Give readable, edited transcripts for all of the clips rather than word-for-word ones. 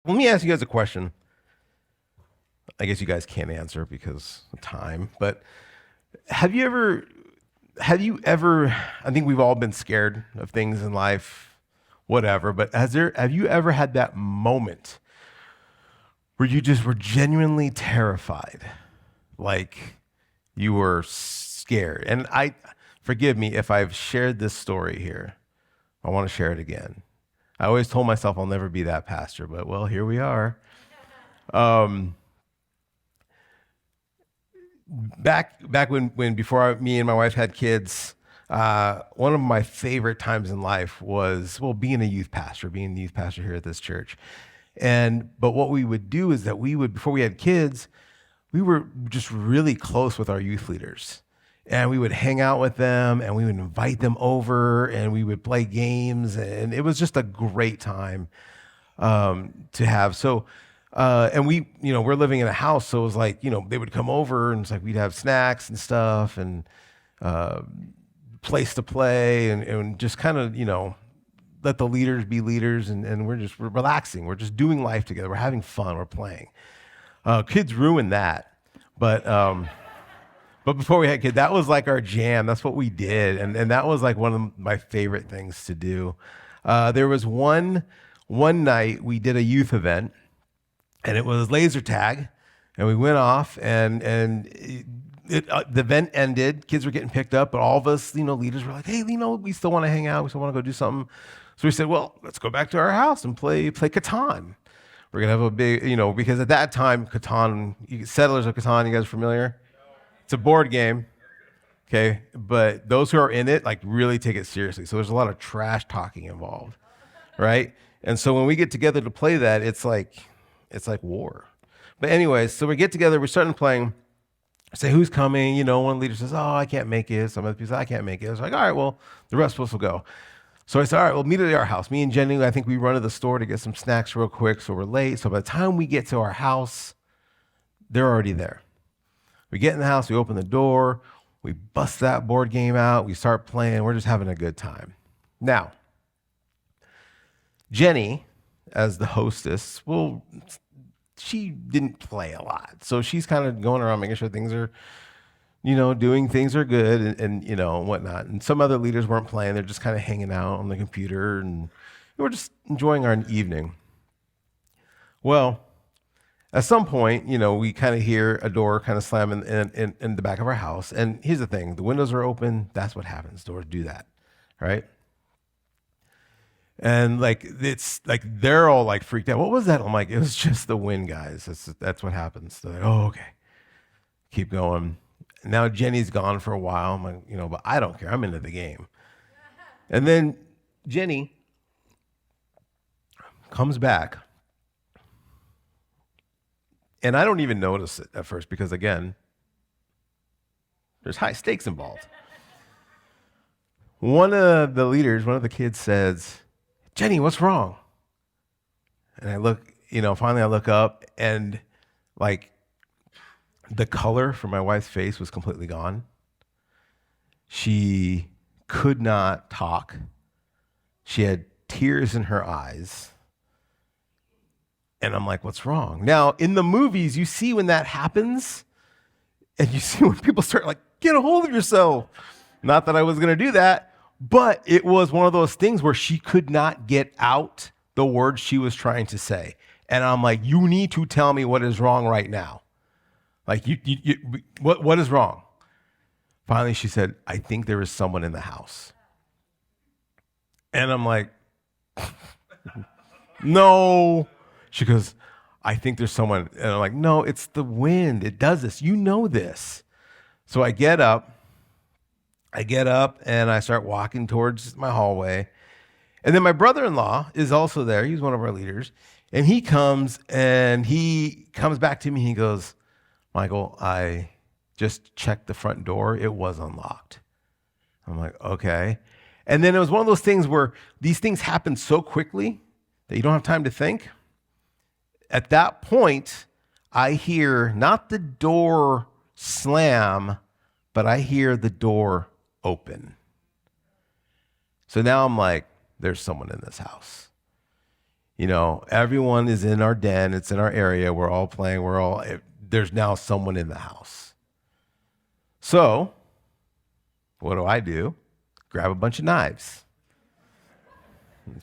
Let me ask you guys a question. I guess you guys can't answer because of time, but have you ever, I think we've all been scared of things in life, whatever, but have you ever had that moment where you just were genuinely terrified? Like you were scared. And forgive me if I've shared this story here. I want to share it again. I always told myself I'll never be that pastor, but well, here we are. Um, back when before me and my wife had kids, one of my favorite times in life was being being the youth pastor here at this church. But what we would do is that we would, before we had kids, we were just really close with our youth leaders. And we would hang out with them and we would invite them over and we would play games. And it was just a great time to have. And we're living in a house. So it was like, they would come over and it's like we'd have snacks and stuff and place to play and just kind of, let the leaders be leaders. And we're relaxing. We're just doing life together. We're having fun. We're playing. Kids ruin that. But before we had kids, that was like our jam. That's what we did. And that was like one of my favorite things to do. There was one night we did a youth event and it was laser tag and we went off the event ended. Kids were getting picked up, but all of us, leaders were like, hey, we still want to hang out. We still want to go do something. So we said, well, let's go back to our house and play Catan. We're going to have a big, because at that time, Catan, Settlers of Catan, you guys familiar? It's a board game, okay? But those who are in it, like, really take it seriously. So there's a lot of trash talking involved, right? And so when we get together to play that, it's like war. But anyways, so we get together, we're starting playing. I say, who's coming? One leader says, oh, I can't make it. Some other people say, I can't make it. I was like, all right, well, the rest of us will go. So I said, all right, we'll meet at our house. Me and Jenny, I think we run to the store to get some snacks real quick, so we're late. So by the time we get to our house, they're already there. We get in the house, we open the door, we bust that board game out, we start playing, we're just having a good time. Now, Jenny, as the hostess, she didn't play a lot. So she's kind of going around making sure things are, doing things are good and whatnot. And some other leaders weren't playing. They're just kind of hanging out on the computer and we're just enjoying our evening. Well, at some point, we kind of hear a door kind of slam in the back of our house. And here's the thing. The windows are open. That's what happens. Doors do that, right? And it's like they're all like freaked out. What was that? I'm like, it was just the wind, guys. That's what happens. They're like, oh, okay. Keep going. Now Jenny's gone for a while. I'm like, but I don't care. I'm into the game. And then Jenny comes back. And I don't even notice it at first because, again, there's high stakes involved. One of the leaders, one of the kids says, Jenny, what's wrong? And I look, finally I look up and like the color from my wife's face was completely gone. She could not talk. She had tears in her eyes. And I'm like, what's wrong? Now, in the movies, you see when that happens, and you see when people start like, get a hold of yourself. Not that I was going to do that, but it was one of those things where she could not get out the words she was trying to say. And I'm like, you need to tell me what is wrong right now. Like, what is wrong? Finally, she said, I think there is someone in the house. And I'm like, no. She goes, I think there's someone. And I'm like, no, it's the wind. It does this. You know this. So I get up and I start walking towards my hallway. And then my brother-in-law is also there. He's one of our leaders. And he comes back to me. He goes, Michael, I just checked the front door. It was unlocked. I'm like, okay. And then it was one of those things where these things happen so quickly that you don't have time to think. At that point, I hear not the door slam, but I hear the door open. So now I'm like, there's someone in this house. Everyone is in our den. It's in our area. We're all playing. There's now someone in the house. So what do? Grab a bunch of knives.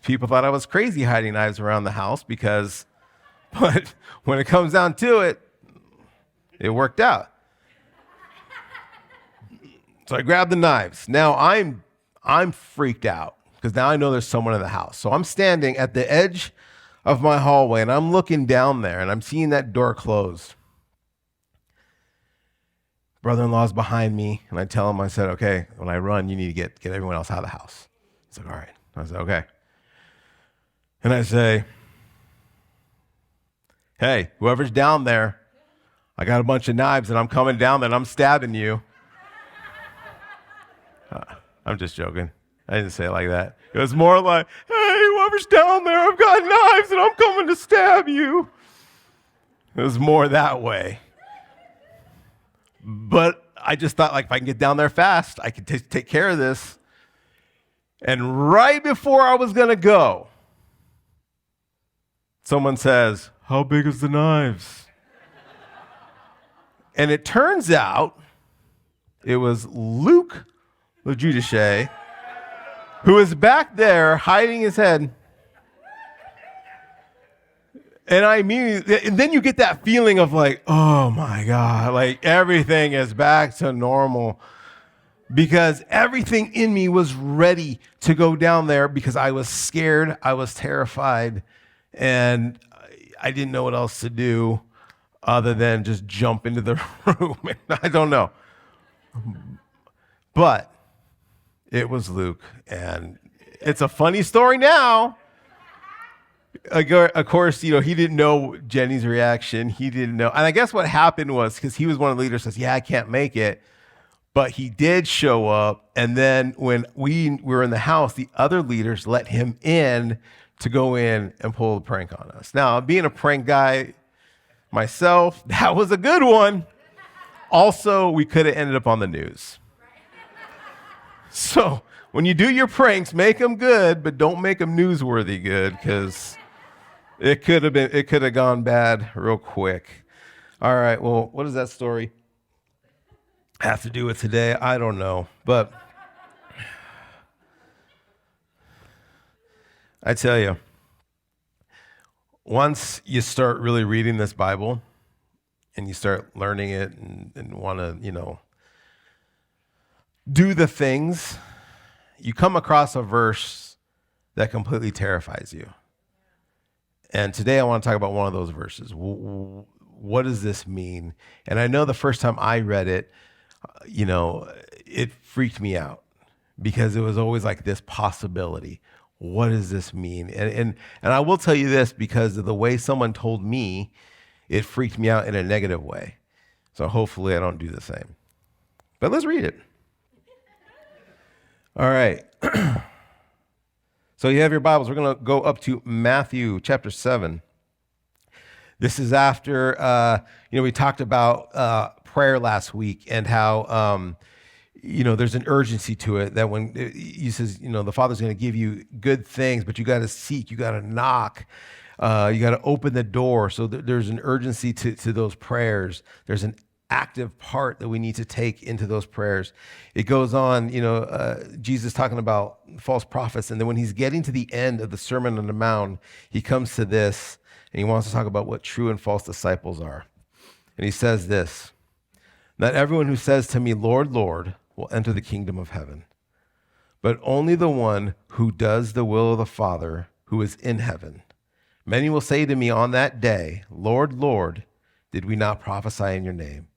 People thought I was crazy hiding knives around the house but when it comes down to it, it worked out. So I grabbed the knives. Now I'm freaked out because now I know there's someone in the house. So I'm standing at the edge of my hallway and I'm looking down there and I'm seeing that door closed. Brother-in-law's behind me and I tell him, I said, okay, when I run, you need to get everyone else out of the house. He's like, all right. I said, okay. And I say, hey, whoever's down there, I got a bunch of knives and I'm coming down there and I'm stabbing you. I'm just joking. I didn't say it like that. It was more like, hey, whoever's down there, I've got knives and I'm coming to stab you. It was more that way. But I just thought, like, if I can get down there fast, I can take care of this. And right before I was going to go, someone says, how big is the knives? And it turns out it was Luke LeJudice, who is back there hiding his head. And then you get that feeling of like, oh my God, like everything is back to normal. Because everything in me was ready to go down there because I was scared, I was terrified, and I didn't know what else to do other than just jump into the room. I don't know. But it was Luke, and it's a funny story now. Of course, he didn't know Jenny's reaction. He didn't know. And I guess what happened was, because he was one of the leaders, says, yeah, I can't make it. But he did show up. And then when we were in the house, the other leaders let him in to go in and pull the prank on us. Now, being a prank guy myself, that was a good one. Also, we could have ended up on the news. So when you do your pranks, make them good, but don't make them newsworthy good, because it could have gone bad real quick. All right, well, what does that story have to do with today? I don't know, but I tell you, once you start really reading this Bible and you start learning it and want to, do the things, you come across a verse that completely terrifies you. And today I want to talk about one of those verses. What does this mean? And I know the first time I read it, it freaked me out because it was always like this possibility. What does this mean? And I will tell you this, because of the way someone told me, it freaked me out in a negative way. So hopefully I don't do the same. But let's read it. All right. So you have your Bibles. We're going to go up to Matthew chapter 7. This is after, we talked about prayer last week and how, there's an urgency to it, that when he says, the Father's going to give you good things, but you got to seek, you got to knock, you got to open the door. So there's an urgency to those prayers. There's an active part that we need to take into those prayers. It goes on, Jesus talking about false prophets. And then when he's getting to the end of the Sermon on the Mount, he comes to this and he wants to talk about what true and false disciples are. And he says this: not everyone who says to me, Lord, Lord, will enter the kingdom of heaven, but only the one who does the will of the Father who is in heaven. Many will say to me on that day, Lord, Lord, did we not prophesy in your name?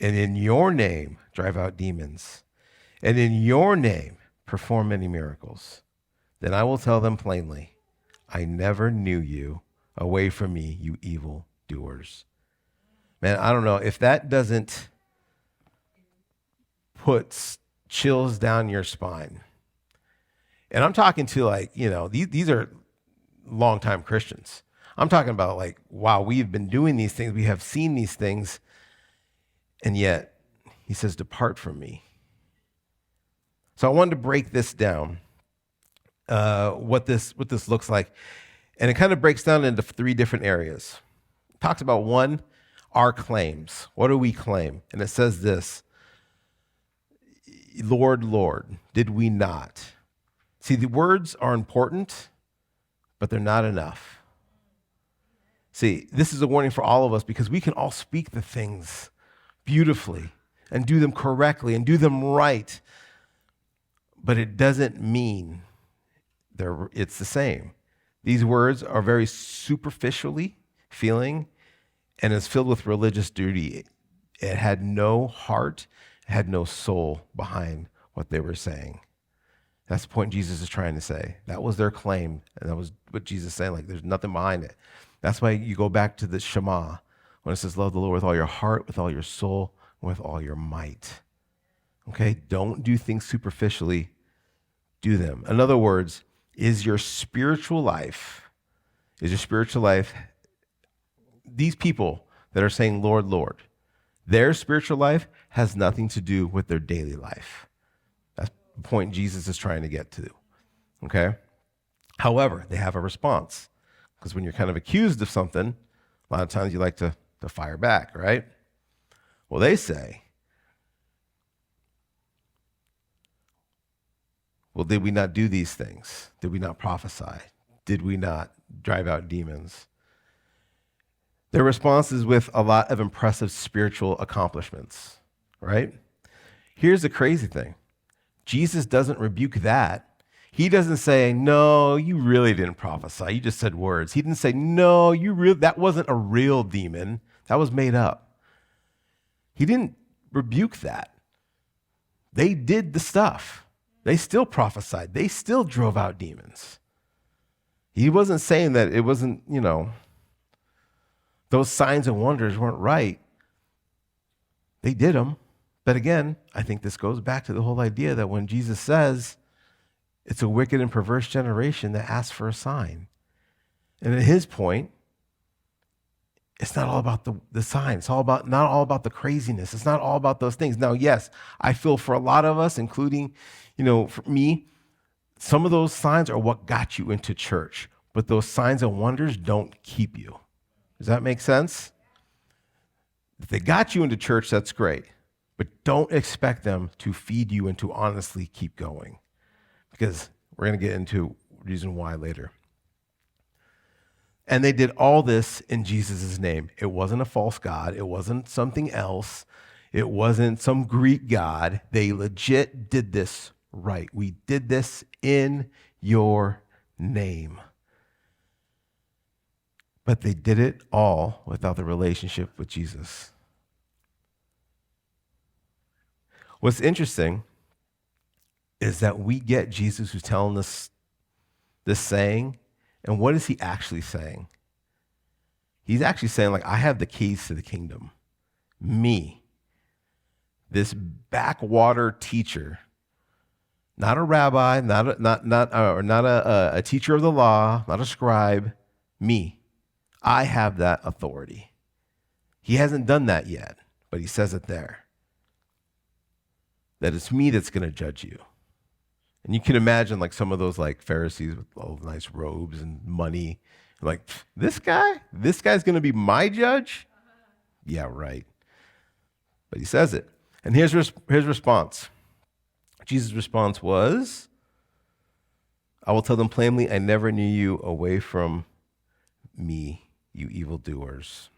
And in your name drive out demons, and in your name perform many miracles? Then I will tell them plainly, I never knew you. Away from me, you evil doers. Man, I don't know if that doesn't put chills down your spine. And I'm talking to these are longtime Christians. I'm talking about wow, we've been doing these things. We have seen these things. And yet, he says, depart from me. So I wanted to break this down, what this looks like. And it kind of breaks down into three different areas. It talks about one, our claims. What do we claim? And it says this, Lord, Lord, did we not? See, the words are important, but they're not enough. See, this is a warning for all of us because we can all speak the things beautifully and do them correctly and do them right, but it doesn't mean it's the same. These words are very superficially feeling and is filled with religious duty. It had no heart, it had no soul behind what they were saying. That's the point Jesus is trying to say. That was their claim, and that was what Jesus is saying, like there's nothing behind it. That's why you go back to the Shema, when it says, love the Lord with all your heart, with all your soul, and with all your might. Okay? Don't do things superficially. Do them. In other words, is your spiritual life, these people that are saying, Lord, Lord, their spiritual life has nothing to do with their daily life. That's the point Jesus is trying to get to. Okay? However, they have a response. Because when you're kind of accused of something, a lot of times you like to fire back, right? Well, they say, well, did we not do these things? Did we not prophesy? Did we not drive out demons? Their response is with a lot of impressive spiritual accomplishments, right? Here's the crazy thing. Jesus doesn't rebuke that. He doesn't say, no, you really didn't prophesy. You just said words. He didn't say, no, that wasn't a real demon. That was made up. He didn't rebuke that. They did the stuff. They still prophesied. They still drove out demons. He wasn't saying that it wasn't, those signs and wonders weren't right. They did them. But again, I think this goes back to the whole idea that when Jesus says, it's a wicked and perverse generation that asks for a sign. And at his point, it's not all about the sign. It's not all about the craziness. It's not all about those things. Now, yes, I feel for a lot of us, including, for me, some of those signs are what got you into church. But those signs and wonders don't keep you. Does that make sense? If they got you into church, that's great. But don't expect them to feed you and to honestly keep going. Because we're going to get into reason why later. And they did all this in Jesus' name. It wasn't a false god. It wasn't something else. It wasn't some Greek god. They legit did this right. We did this in your name. But they did it all without the relationship with Jesus. What's interesting is that we get Jesus who's telling us this saying, and what is he actually saying? He's actually saying, like, I have the keys to the kingdom. Me, this backwater teacher, not a rabbi, not a teacher of the law, not a scribe, me. I have that authority. He hasn't done that yet, but he says it there. That it's me that's going to judge you. And you can imagine like some of those like Pharisees with all the nice robes and money. Like, this guy's going to be my judge? Yeah, right. But he says it. And here's his response. Jesus' response was, I will tell them plainly, I never knew you. Away from me, you evildoers.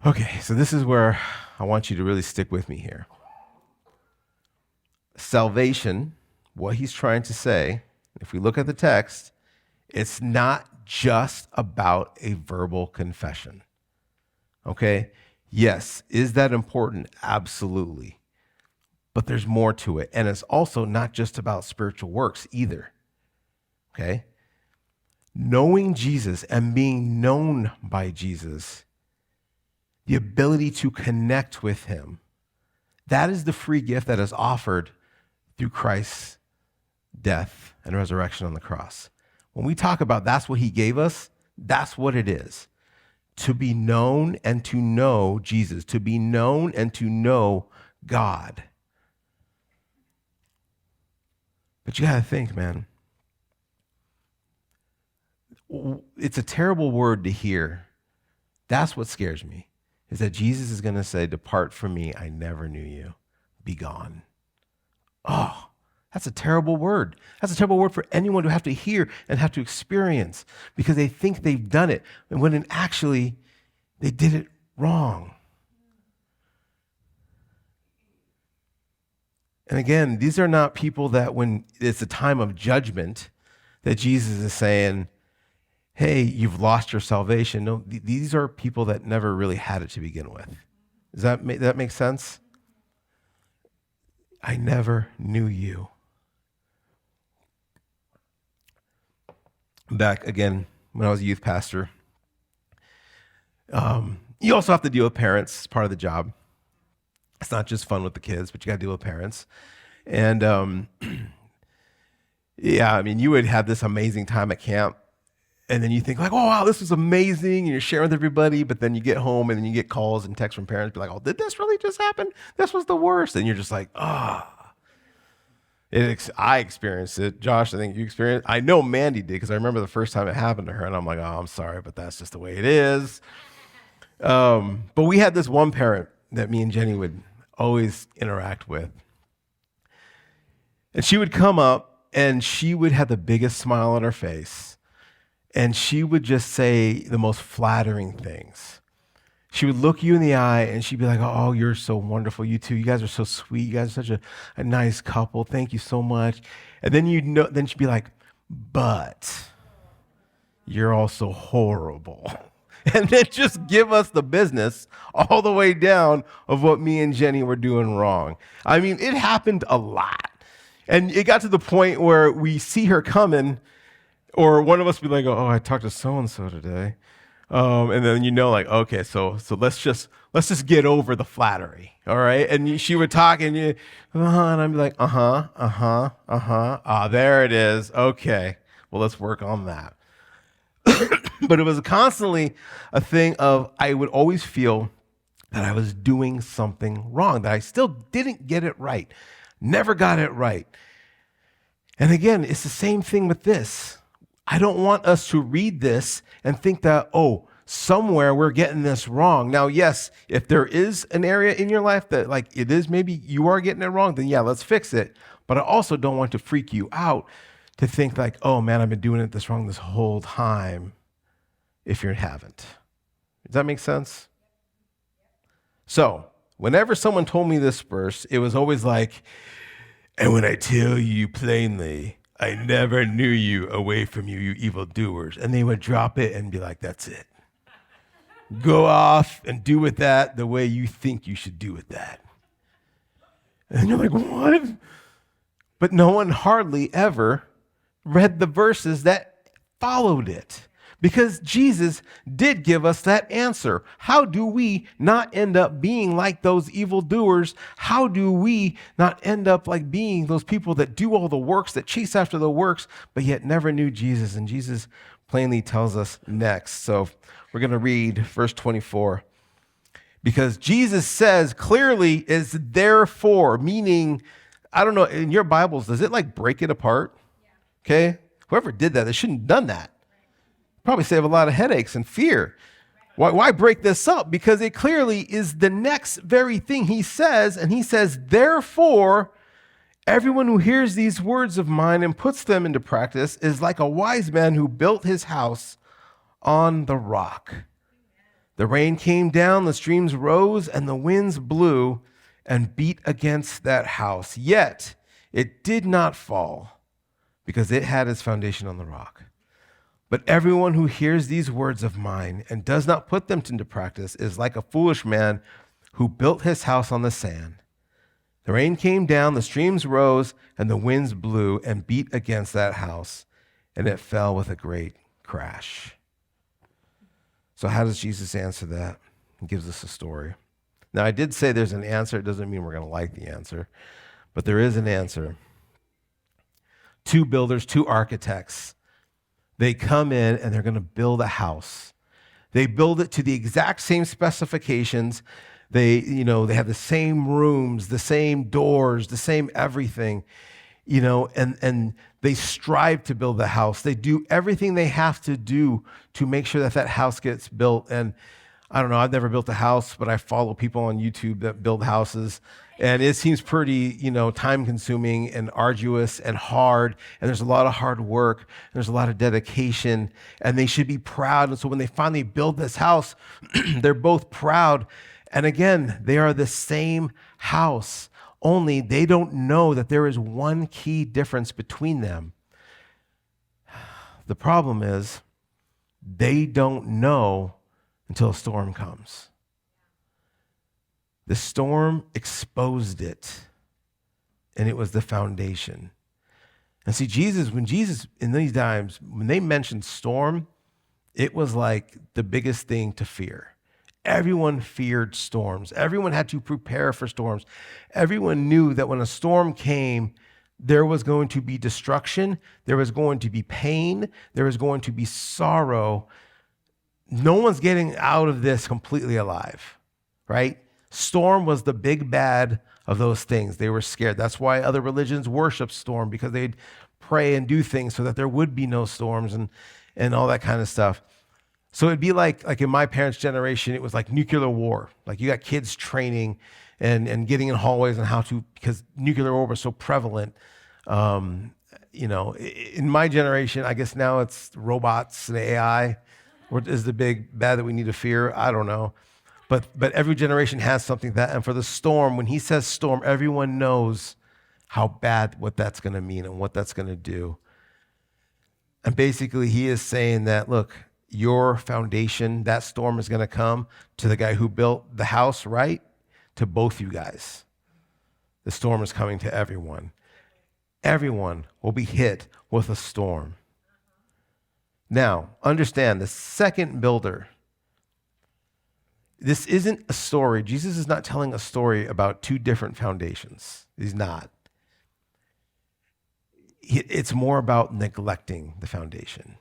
Okay, so this is where I want you to really stick with me here. Salvation, what he's trying to say, if we look at the text, it's not just about a verbal confession. Okay? Yes, is that important? Absolutely. But there's more to it. And it's also not just about spiritual works either. Okay? Knowing Jesus and being known by Jesus, the ability to connect with him, that is the free gift that is offered through Christ's death and resurrection on the cross. When we talk about that's what he gave us, that's what it is. To be known and to know Jesus, to be known and to know God. But you got to think, man, It's a terrible word to hear. That's what scares me, is that Jesus is going to say, depart from me, I never knew you. Be gone. Oh, that's a terrible word. That's a terrible word for anyone to have to hear and have to experience because they think they've done it, and when actually they did it wrong. And again, these are not people that when it's a time of judgment that Jesus is saying, hey, you've lost your salvation. No, these are people that never really had it to begin with. Does that make sense? I never knew you. Back again, when I was a youth pastor, you also have to deal with parents. It's part of the job. It's not just fun with the kids, but you got to deal with parents. And yeah, I mean, you would have this amazing time at camp, and then you think like, oh, wow, this was amazing, and you're sharing with everybody, but then you get home, and then you get calls and texts from parents, be like, oh, did this really just happen? This was the worst. And you're just like, ah. I experienced it. Josh, I think you experienced it. I know Mandy did, because I remember the first time it happened to her, and I'm like, oh, I'm sorry, but that's just the way it is. But we had this one parent that me and Jenny would always interact with. And she would come up, and she would have the biggest smile on her face, and she would just say the most flattering things. She would look you in the eye, and she'd be like, oh, you're so wonderful. You two, you guys are so sweet. You guys are such a nice couple. Thank you so much. And then then she'd be like, but you're also horrible. And then just give us the business all the way down of what me and Jenny were doing wrong. I mean, it happened a lot. And it got to the point where we see her coming, or one of us be like, oh, I talked to so-and-so today. And then like, okay, so let's just get over the flattery, all right? And she would talk, and and I'd be like, there it is. Okay, well, let's work on that. But it was constantly a thing of I would always feel that I was doing something wrong, that I still didn't get it right, never got it right. And again, it's the same thing with this. I don't want us to read this and think that, oh, somewhere we're getting this wrong. Now, yes, if there is an area in your life that like it is maybe you are getting it wrong, then yeah, let's fix it. But I also don't want to freak you out to think like, oh man, I've been doing it this wrong this whole time if you haven't. Does that make sense? So whenever someone told me this verse, it was always like, and when I tell you plainly, I never knew you, away from you, you evildoers. And they would drop it and be like, that's it. Go off and do with that the way you think you should do with that. And you're like, what? But no one hardly ever read the verses that followed it. Because Jesus did give us that answer. How do we not end up being like those evildoers? How do we not end up like being those people that do all the works, that chase after the works, but yet never knew Jesus? And Jesus plainly tells us next. So we're going to read verse 24. Because Jesus says clearly is therefore, meaning, I don't know, in your Bibles, does it like break it apart? Okay? Whoever did that, they shouldn't have done that. Probably save a lot of headaches and fear. Why break this up? Because it clearly is the next very thing he says, and he says, therefore, everyone who hears these words of mine and puts them into practice is like a wise man who built his house on the rock. The rain came down, the streams rose, and the winds blew and beat against that house. Yet it did not fall because it had its foundation on the rock. But everyone who hears these words of mine and does not put them into practice is like a foolish man who built his house on the sand. The rain came down, the streams rose, and the winds blew and beat against that house, and it fell with a great crash. So how does Jesus answer that? He gives us a story. Now, I did say there's an answer. It doesn't mean we're going to like the answer, but there is an answer. Two builders, two architects. They come in and they're going to build a house. They build it to the exact same specifications. They have the same rooms, the same doors, the same everything. and they strive to build the house. They do everything they have to do to make sure that that house gets built. And I don't know, I've never built a house, but I follow people on YouTube that build houses. And it seems pretty, time consuming and arduous and hard. And there's a lot of hard work. And there's a lot of dedication. And they should be proud. And so when they finally build this house, they're both proud. And again, they are the same house, only they don't know that there is one key difference between them. The problem is they don't know until a storm comes. The storm exposed it, and it was the foundation. And see, when Jesus, in these times, when they mentioned storm, it was like the biggest thing to fear. Everyone feared storms. Everyone had to prepare for storms. Everyone knew that when a storm came, there was going to be destruction, there was going to be pain, there was going to be sorrow. No one's getting out of this completely alive, right? Storm was the big bad of those things. They were scared. That's why other religions worship storm, because they'd pray and do things so that there would be no storms and all that kind of stuff. So it'd be like in my parents' generation, it was like nuclear war. Like you got kids training and getting in hallways on how to, because nuclear war was so prevalent. In my generation, I guess now it's robots and AI. What is the big bad that we need to fear? I don't know. But every generation has something that, and for the storm, when he says storm, everyone knows how bad what that's going to mean and what that's going to do. And basically he is saying that, look, your foundation, that storm is going to come to the guy who built the house, right? To both you guys. The storm is coming to everyone. Everyone will be hit with a storm. Now, understand the second builder. This isn't a story. Jesus is not telling a story about two different foundations. He's not. It's more about neglecting the foundation.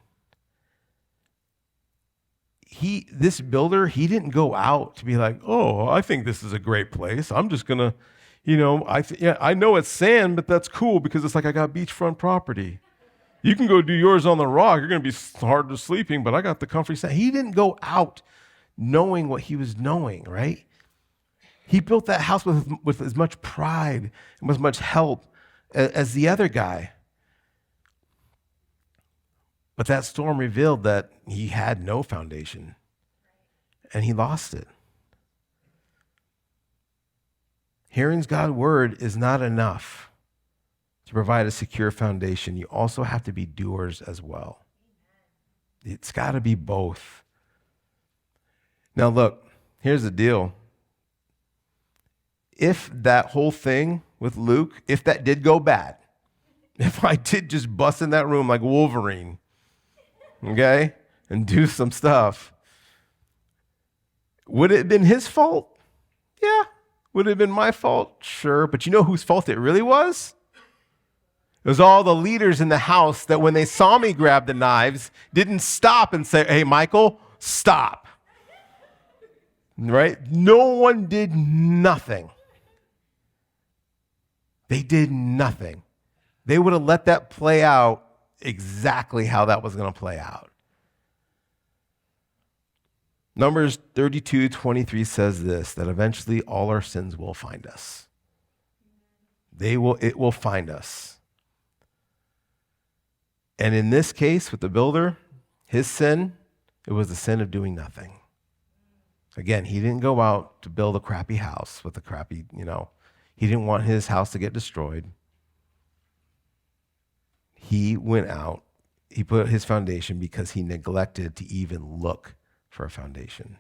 This builder, he didn't go out to be like, oh, I think this is a great place. I'm just going to, I know it's sand, but that's cool because it's like I got beachfront property. You can go do yours on the rock. You're going to be hard to sleeping, but I got the comfy sand. He didn't go out knowing what he was knowing, right? He built that house with as much pride and with as much help as the other guy. But that storm revealed that he had no foundation, and he lost it. Hearing God's word is not enough to provide a secure foundation. You also have to be doers as well. It's got to be both. Now look, here's the deal. If that whole thing with Luke, if that did go bad, if I did just bust in that room like Wolverine, okay, and do some stuff, would it have been his fault? Yeah. Would it have been my fault? Sure. But you know whose fault it really was? It was all the leaders in the house that when they saw me grab the knives, didn't stop and say, hey, Michael, stop. Right? No one did nothing. They did nothing. They would have let that play out exactly how that was going to play out. Numbers 32:23 says this, that eventually all our sins will find us. It will find us. And in this case with the builder, his sin, it was the sin of doing nothing. Again, he didn't go out to build a crappy house with a crappy, he didn't want his house to get destroyed. He went out, he put his foundation because he neglected to even look for a foundation,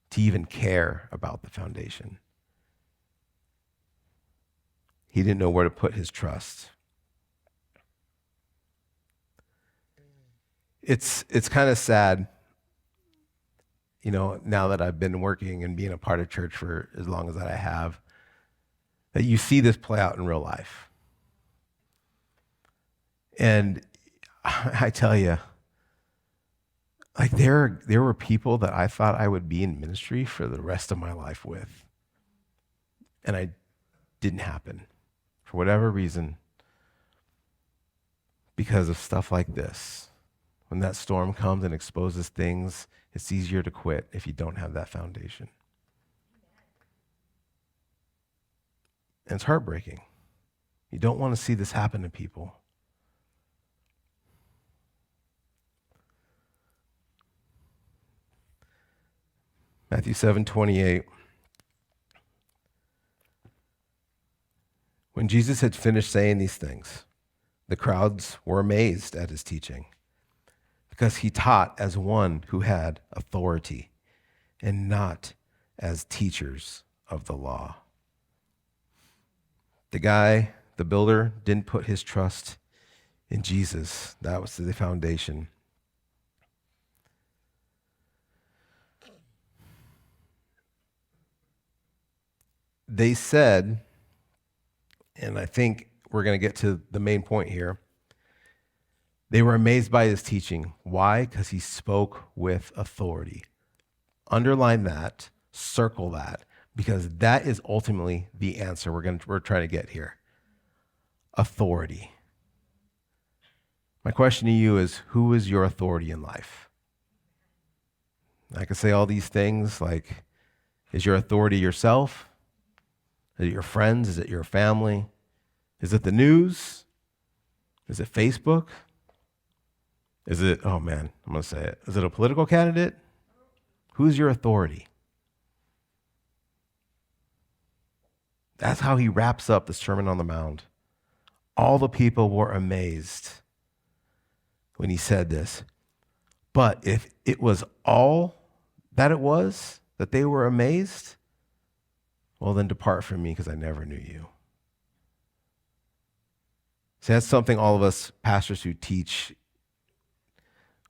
to even care about the foundation. He didn't know where to put his trust. It's kind of sad, now that I've been working and being a part of church for as long as I have, that you see this play out in real life. And I tell you, like there were people that I thought I would be in ministry for the rest of my life with. And I didn't happen. For whatever reason, because of stuff like this. When that storm comes and exposes things, it's easier to quit if you don't have that foundation. And it's heartbreaking. You don't want to see this happen to people. Matthew 7:28. When Jesus had finished saying these things, the crowds were amazed at his teaching, because he taught as one who had authority and not as teachers of the law. The builder, didn't put his trust in Jesus. That was the foundation. They said, and I think we're going to get to the main point here, they were amazed by his teaching. Why? Because he spoke with authority. Underline that, circle that, because that is ultimately the answer we're trying to get here. Authority. My question to you is, who is your authority in life? I could say all these things like, is your authority yourself? Is it your friends? Is it your family? Is it the news? Is it Facebook? Is it, oh man, I'm going to say it. Is it a political candidate? Who's your authority? That's how he wraps up the Sermon on the Mount. All the people were amazed when he said this. But if it was all that it was, that they were amazed, well, then depart from me, because I never knew you. See, that's something all of us pastors who teach,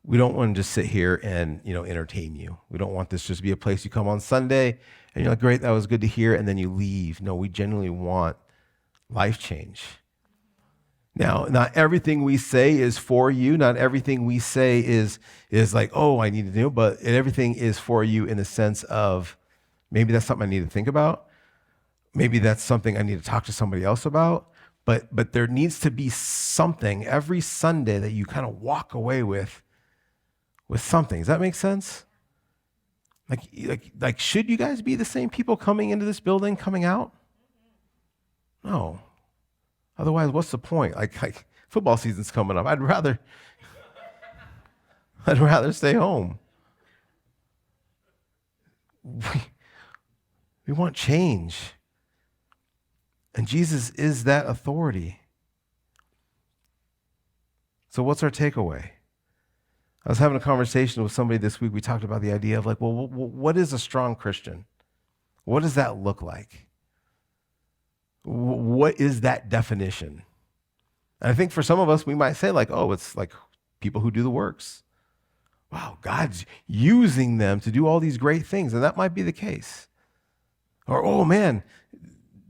we don't want to just sit here and, entertain you. We don't want this just to be a place you come on Sunday and you're like, great, that was good to hear, and then you leave. No, we genuinely want life change. Now, not everything we say is for you. Not everything we say is like, oh, I need to do, but everything is for you in the sense of maybe that's something I need to think about. Maybe that's something I need to talk to somebody else about. But there needs to be something every Sunday that you kind of walk away with something. Does that make sense? Like, should you guys be the same people coming into this building, coming out? No. Otherwise, what's the point? Like football season's coming up. I'd rather stay home. We want change. And Jesus is that authority. So what's our takeaway? I was having a conversation with somebody this week. We talked about the idea of like, well, what is a strong Christian? What does that look like? What is that definition? And I think for some of us, we might say like, oh, it's like people who do the works. Wow, God's using them to do all these great things. And that might be the case. Or, oh man,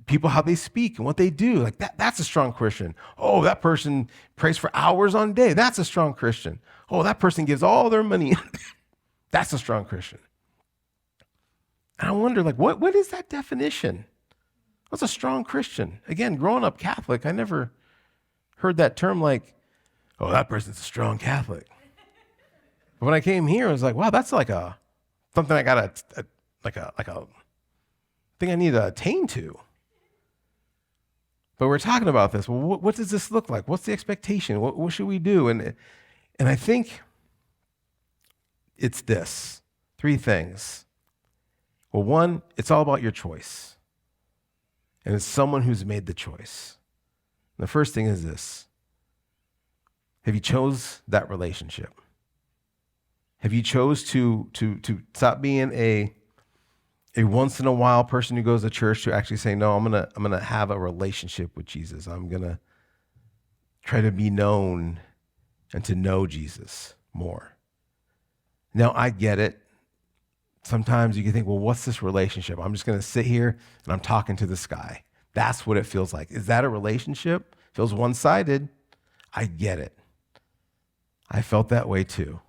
people, how they speak and what they do. Like that's a strong Christian. Oh, that person prays for hours on day. That's a strong Christian. Oh, that person gives all their money. That's a strong Christian. And I wonder, like, what is that definition? What's a strong Christian? Again, growing up Catholic, I never heard that term like, oh, that person's a strong Catholic. But when I came here, I was like, wow, that's like something I got like a thing I need to attain to. But we're talking about this. Well, what does this look like? What's the expectation? What should we do? And I think it's this. 3 things. Well, 1, it's all about your choice. And it's someone who's made the choice. And the first thing is this. Have you chose that relationship? Have you chose to stop being a once in a while person who goes to church to actually say, no, I'm gonna have a relationship with Jesus. I'm gonna try to be known and to know Jesus more. Now I get it. Sometimes you can think, well, what's this relationship? I'm just gonna sit here and I'm talking to the sky. That's what it feels like. Is that a relationship? Feels one-sided. I get it. I felt that way too.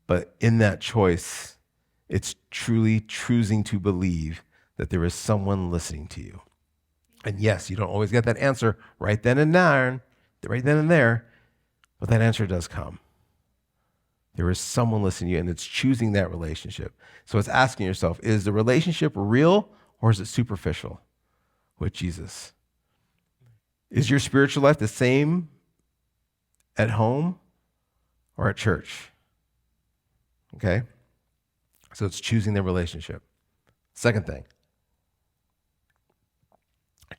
But in that choice, it's truly choosing to believe that there is someone listening to you. And yes, you don't always get that answer right then and there, but that answer does come. There is someone listening to you, and it's choosing that relationship. So it's asking yourself, is the relationship real or is it superficial with Jesus? Is your spiritual life the same at home or at church? Okay? So it's choosing the relationship. Second thing,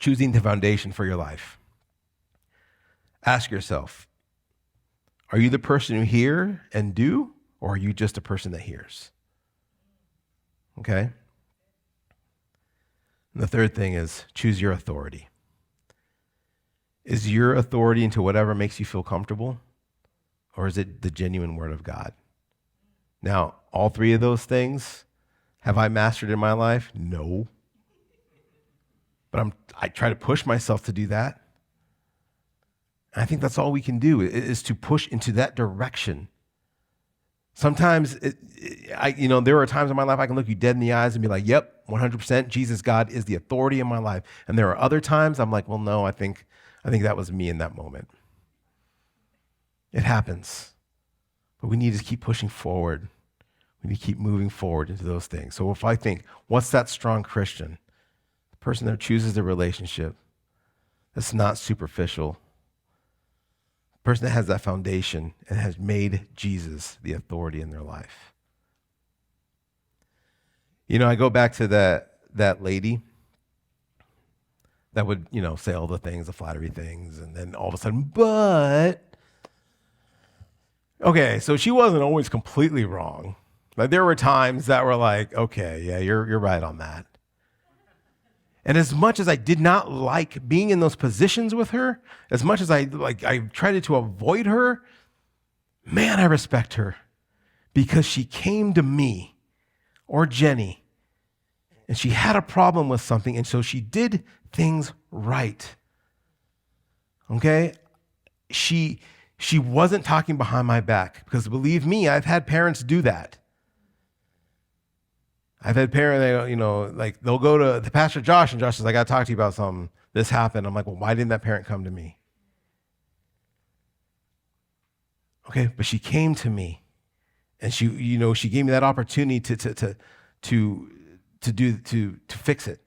choosing the foundation for your life. Ask yourself, are you the person who hear and do, or are you just a person that hears? Okay? And the third thing is choose your authority. Is your authority into whatever makes you feel comfortable, or is it the genuine word of God? Now, all three of those things, have I mastered in my life? No. But I try to push myself to do that. And I think that's all we can do is to push into that direction. Sometimes, there are times in my life I can look you dead in the eyes and be like, yep, 100%, Jesus, God is the authority in my life. And there are other times I'm like, well, no, I think that was me in that moment. It happens. But we need to keep pushing forward. We need to keep moving forward into those things. So if I think, what's that strong Christian? The person that chooses the relationship that's not superficial. The person that has that foundation and has made Jesus the authority in their life. I go back to that lady that would, say all the things, the flattery things, and then all of a sudden, but, okay, so she wasn't always completely wrong. Like there were times that were like, okay, yeah, you're right on that. And as much as I did not like being in those positions with her, as much as I tried to avoid her, man, I respect her because she came to me or Jenny and she had a problem with something, and so she did things right. Okay? She wasn't talking behind my back, because believe me, I've had parents do that. I've had parents, they'll go to Pastor Josh, and Josh says, I got to talk to you about something. This happened. I'm like, well, why didn't that parent come to me? Okay, but she came to me, and she gave me that opportunity to fix it.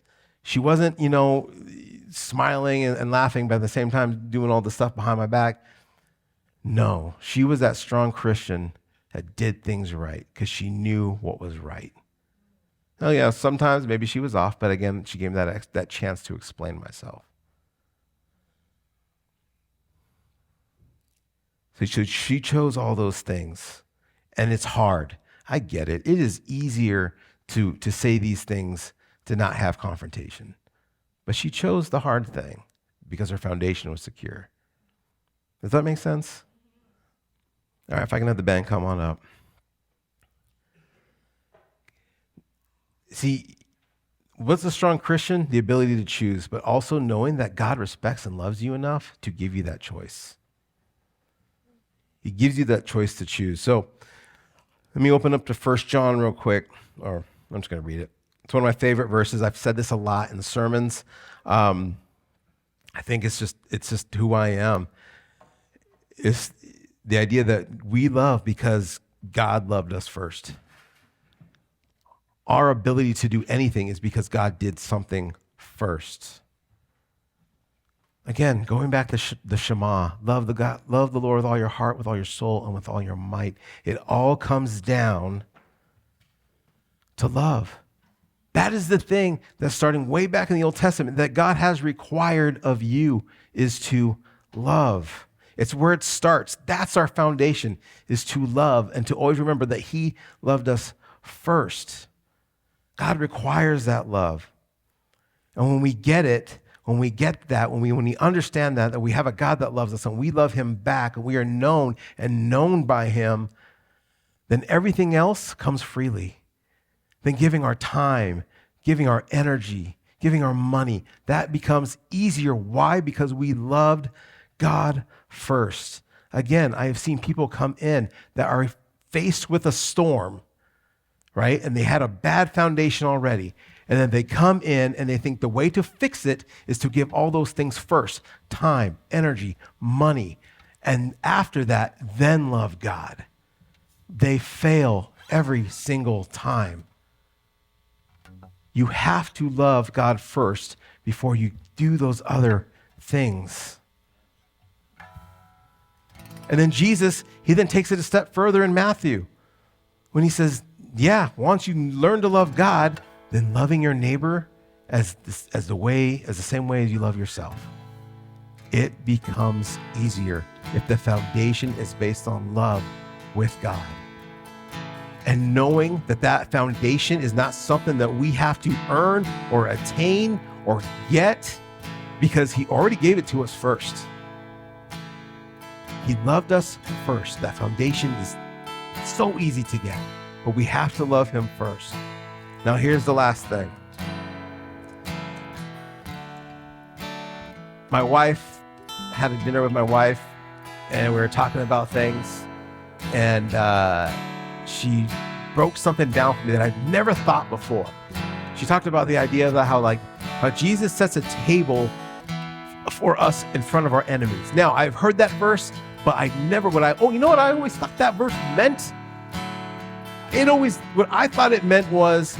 She wasn't, smiling and laughing, but at the same time doing all the stuff behind my back. No, she was that strong Christian that did things right because she knew what was right. Oh yeah, sometimes maybe she was off, but again, she gave me that chance to explain myself. So she chose all those things, and it's hard. I get it. It is easier to say these things, to not have confrontation. But she chose the hard thing because her foundation was secure. Does that make sense? All right, if I can have the band come on up. See, what's a strong Christian? The ability to choose, but also knowing that God respects and loves you enough to give you that choice. He gives you that choice to choose. So let me open up to 1 John real quick, or I'm just going to read it. It's one of my favorite verses. I've said this a lot in the sermons. I think it's just who I am. It's the idea that we love because God loved us first. Our ability to do anything is because God did something first. Again, going back to the Shema, love the Lord with all your heart, with all your soul, and with all your might. It all comes down to love. That is the thing that's starting way back in the Old Testament that God has required of you, is to love. It's where it starts. That's our foundation, is to love and to always remember that he loved us first. God requires that love. And when we get it, when we understand that we have a God that loves us and we love him back and we are known by him, then everything else comes freely. Then giving our time, giving our energy, giving our money, that becomes easier. Why? Because we loved God first. Again, I have seen people come in that are faced with a storm, right? And they had a bad foundation already. And then they come in and they think the way to fix it is to give all those things first: time, energy, money. And after that, then love God. They fail every single time. You have to love God first before you do those other things. And then Jesus, he then takes it a step further in Matthew when he says, yeah, once you learn to love God, then loving your neighbor as the same way as you love yourself. It becomes easier if the foundation is based on love with God. And knowing that that foundation is not something that we have to earn or attain or get, because he already gave it to us first. He loved us first. That foundation is so easy to get, but we have to love him first. Now, here's the last thing. My wife, had a dinner with my wife, and we were talking about things, and she broke something down for me that I'd never thought before. She talked about the idea of how Jesus sets a table for us in front of our enemies. Now, I've heard that verse, but I always thought that verse meant? What I thought it meant was,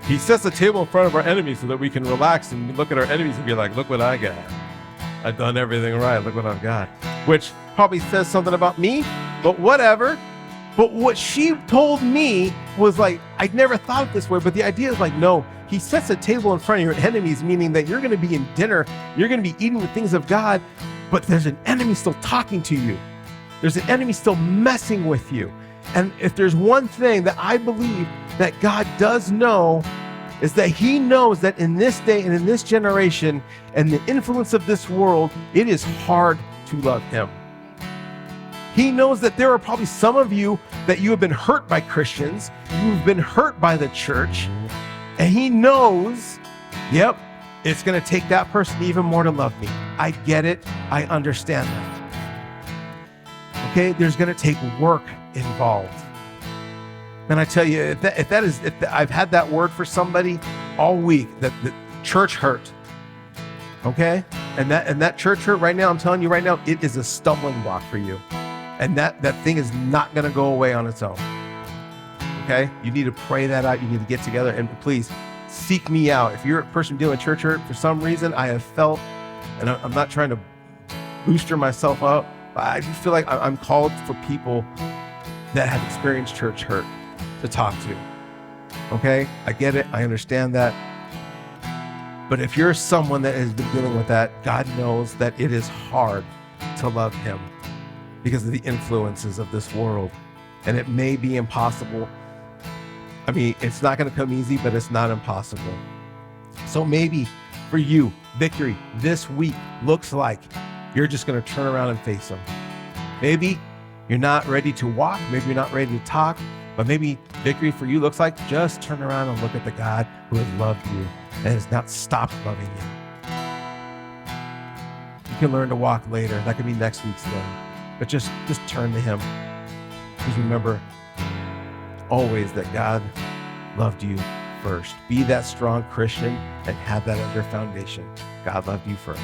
he sets a table in front of our enemies so that we can relax and look at our enemies and be like, look what I got. I've done everything right. Look what I've got. Which probably says something about me, but whatever. But what she told me was like, I'd never thought of it this way, but the idea is like, no, he sets a table in front of your enemies, meaning that you're going to be in dinner, you're going to be eating the things of God, but there's an enemy still talking to you. There's an enemy still messing with you. And if there's one thing that I believe that God does know, is that he knows that in this day and in this generation and the influence of this world, it is hard to love him. He knows that there are probably some of you that you have been hurt by Christians, you've been hurt by the church, and he knows, yep, it's going to take that person even more to love me. I get it. I understand that. Okay, there's going to take work involved. And I tell you, if I've had that word for somebody all week, that the church hurt. Okay? And that church hurt right now, I'm telling you right now, it is a stumbling block for you. And that thing is not going to go away on its own. Okay? You need to pray that out. You need to get together and please seek me out. If you're a person dealing with church hurt for some reason, I have felt, and I'm not trying to booster myself up, but I just feel like I'm called for people that have experienced church hurt to talk to. Okay? I get it. I understand that. But if you're someone that has been dealing with that, God knows that it is hard to love him because of the influences of this world. And it may be impossible. I mean, it's not going to come easy, but it's not impossible. So maybe for you, victory this week looks like you're just going to turn around and face him. Maybe you're not ready to walk. Maybe you're not ready to talk. But maybe victory for you looks like just turn around and look at the God who has loved you and has not stopped loving you. You can learn to walk later. That could be next week's thing. But just turn to him. Just remember always that God loved you first. Be that strong Christian and have that as your foundation. God loved you first.